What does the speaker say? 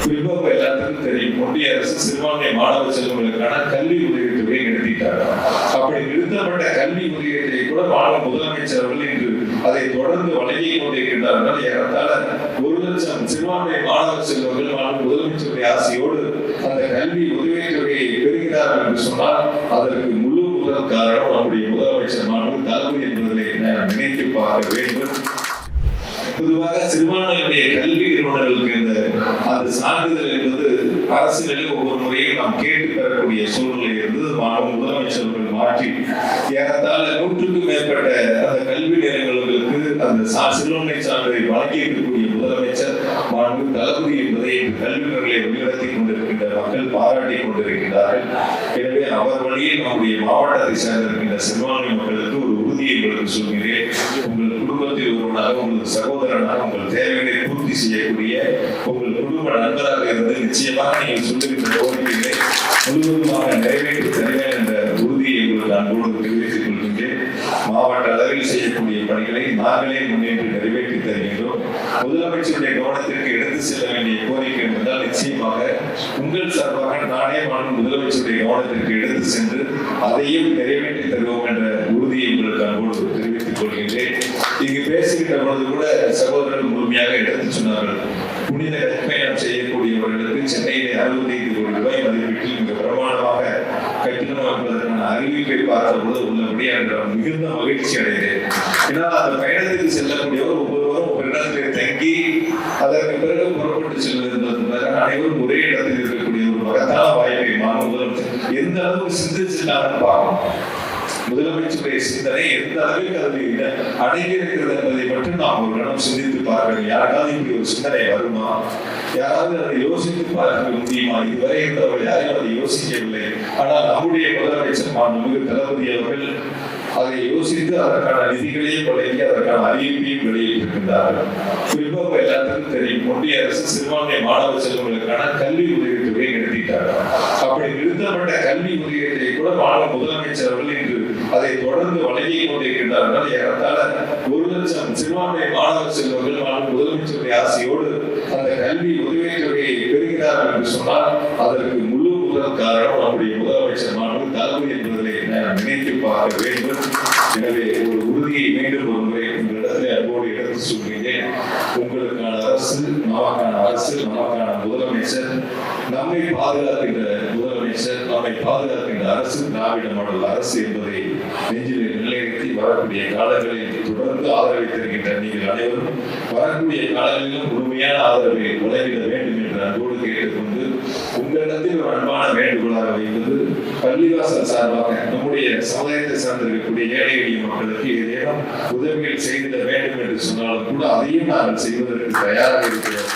குறிப்பாக எல்லாத்துக்கும் தெரியும், ஒன்றிய அரசு சிறுபான்மை மாணவ செல்வங்களுக்கான கல்வி உதவித்தொகையை நிறுத்திட்டாங்க. அப்படி நிறுத்தப்பட்ட கல்வி உதவித்தொகையை கூட மாநில முதலமைச்சர் அவர்கள் இன்று அதை தொடர்ந்து வழங்கிக் கொண்டிருக்கின்றார்கள். ஏறத்தாழ 1,00,000 சிறுபான்மை மாணவ செல்வங்கள் மாநில முதலமைச்சருடைய ஆசையோடு அந்த கல்வி உதவித்தொகையை பெறுகிறார்கள் என்று சொன்னால் அதற்கு முழு முதல் காரணம் நம்முடைய முதலமைச்சர் மாநில தளபதி என்பதை நாம் நினைத்து பார்க்க வேண்டும். பொதுவாக சிறுபான்மையினுடைய கல்வி நிறுவனங்களுக்கு அந்த சான்றிதழ் என்பது அரசியலில் ஒவ்வொரு முறையும் நாம் கேட்டு பெறக்கூடிய சூழ்நிலை இருந்தது. முதலமைச்சர்கள் மாற்றி ஏறத்தாழ 100க்கும் மேற்பட்ட அந்த கல்வி நிலையங்களுக்கு அந்த சிறுபான்மை சான்றிதழை வழங்கி இருக்கக்கூடிய முதலமைச்சர் மாண்பு தளபதி என்பதை கல்வியினர்களை வழிநடத்தி கொண்டிருக்கின்ற மக்கள் பாராட்டி கொண்டிருக்கிறார்கள். எனவே அவர் வழியில் நம்முடைய மாவட்டத்தை சேர்ந்திருக்கின்ற சிறுபான்மை மக்களுக்கு ஒரு உறுதியை உங்களுக்கு சொல்கிறேன். உங்கள் குடும்பத்தில் ஒருவனாக, உங்கள் சகோதரனாக உங்கள் தேவைகளை பூர்த்தி செய்யக்கூடிய உங்கள் குடும்ப நண்பராக இருந்து நிச்சயமாக நீங்கள் சொல்லுகின்ற கோரிக்கைகளை முழுவதுமாக நிறைவேற்றி தருவேன் என்ற உறுதியை உங்களுக்கு அன்போடு தெரிவித்துக் கொள்கின்றேன். மாவட்ட அளவில் செய்யக்கூடிய பணிகளை நாங்களே முன்னேற்றி நிறைவேற்றி தருகின்றோம். முதலமைச்சருடைய கவனத்திற்கு எடுத்து செல்ல வேண்டிய கோரிக்கை என்றால் நிச்சயமாக உங்கள் சார்பாக நானே முதலமைச்சருடைய கவனத்திற்கு எடுத்து சென்று அதையும் நிறைவேற்றி தருவோம் என்ற உறுதியை உங்களுக்கு அன்போடு தெரிவித்துக் கொள்கின்றேன். இங்கு பேசுகின்ற பொழுது கூட சகோதரர்கள் முழுமையாக எடுத்து சொன்னார்கள். புனித பயணம் செய்யக்கூடியவர்களுக்கு சென்னையிலே 65 கோடி ரூபாய் மதிப்பீட்டில் மிக பிரமாணமாக கட்டிடம் அமைப்பதற்கான அறிவிப்பை பார்த்த பொழுது உள்ளபடி மிகுந்த மகிழ்ச்சி அடைகிறேன். ஏன்னா அந்த பயணத்துக்கு செல்லக்கூடியவர் ஒவ்வொருவரும் ஒரு இடத்திலே தங்கி அதற்கு பிறகு புறப்பட்டு செல்வது அனைவரும் ஒரே இடத்தில் இருக்கக்கூடிய ஒரு மகத்தான வாய்ப்பை முதலமைச்சர் எந்த அளவுக்கு சிந்திச்சிருக்காங்கன்னு பார்க்கணும். முதலமைச்சருடைய சிந்தனை எந்த அளவுக்கு அதில் அடங்கி இருக்கிறது என்பதை மட்டும் நாம் ஒரு கணம் சிந்தித்து பார்க்க. யாராவது இப்படி ஒரு சிந்தனை வருமா? யாராவது அதை யோசித்து பார்க்க முடியுமா? இதுவரை இருந்தவர்கள் யாரையும் அதை யோசிக்கவில்லை. ஆனால் நம்முடைய முதலமைச்சர் மாண்புமிகு தளபதி அவர்கள் அதை யோசித்து அதற்கான நிதிகளையும் வழங்கி அதற்கான அறிவிப்பையும் வெளியிட்டிருக்கின்றார்கள். குறிப்பாக எல்லாத்துக்கும் தெரியும், ஒன்றிய அரசு சிறுபான்மை மாணவ செல்வங்களுக்கான கல்வி உதவித்தொகையை நிறுத்திட்டார்கள். அப்படி நிறுத்தப்பட்ட கல்வி உதவித்தொகையை கூட மாநில முதலமைச்சர் அவர்கள் இன்று அதை தொடர்ந்து வழங்கிக் கொண்டிருக்கின்றார்கள். ஏறத்தாழ 1,00,000 சிறுபான்மை மாணவ செல்வங்கள் மாநில முதலமைச்சருடைய ஆசையோடு அந்த கல்வி உதவித்தொகையை பெறுகிறார்கள் என்று சொன்னால் அதற்கு முழு முதல் காரணம் நம்முடைய முதலமைச்சர் மாநில தளபதி என்பதை நாம் நினைத்து பார்க்க வேண்டும். எனவே ஒரு உறுதியை மீண்டும் ஒரு முறை உங்களிடத்திலே அன்போடு எடுத்து சொல்கிறேன். உங்களுக்கான அரசு, நமக்கான அரசு, நமக்கான முதலமைச்சர், நம்மை பாதுகாக்கின்ற முதலமைச்சர், நம்மை பாதுகாக்கின்ற அரசு திராவிட மாடல் அரசு என்பதை நெஞ்சிலே நிலைநிறுத்தி வரக்கூடிய காலங்களில் தொடர்ந்து ஆதரவை தருகின்ற நீங்கள் அனைவரும் வரக்கூடிய காலங்களிலும் முழுமையான ஆதரவை வழங்கிட வேண்டும் என்று அன்போடு கேட்டுக்கொண்டு உங்களிடத்தில் ஒரு அன்பான வேண்டுகோளாக வைப்பது, பள்ளிவாசல் சார்பாக நம்முடைய சமுதாயத்தை சார்ந்திருக்கக்கூடிய ஏழை எளிய மக்களுக்கு ஏதேனும் உதவிகள் செய்திட வேண்டும் என்று சொன்னாலும் கூட அதையும் நாங்கள் செய்வதற்கு தயாராக இருக்கிறோம்.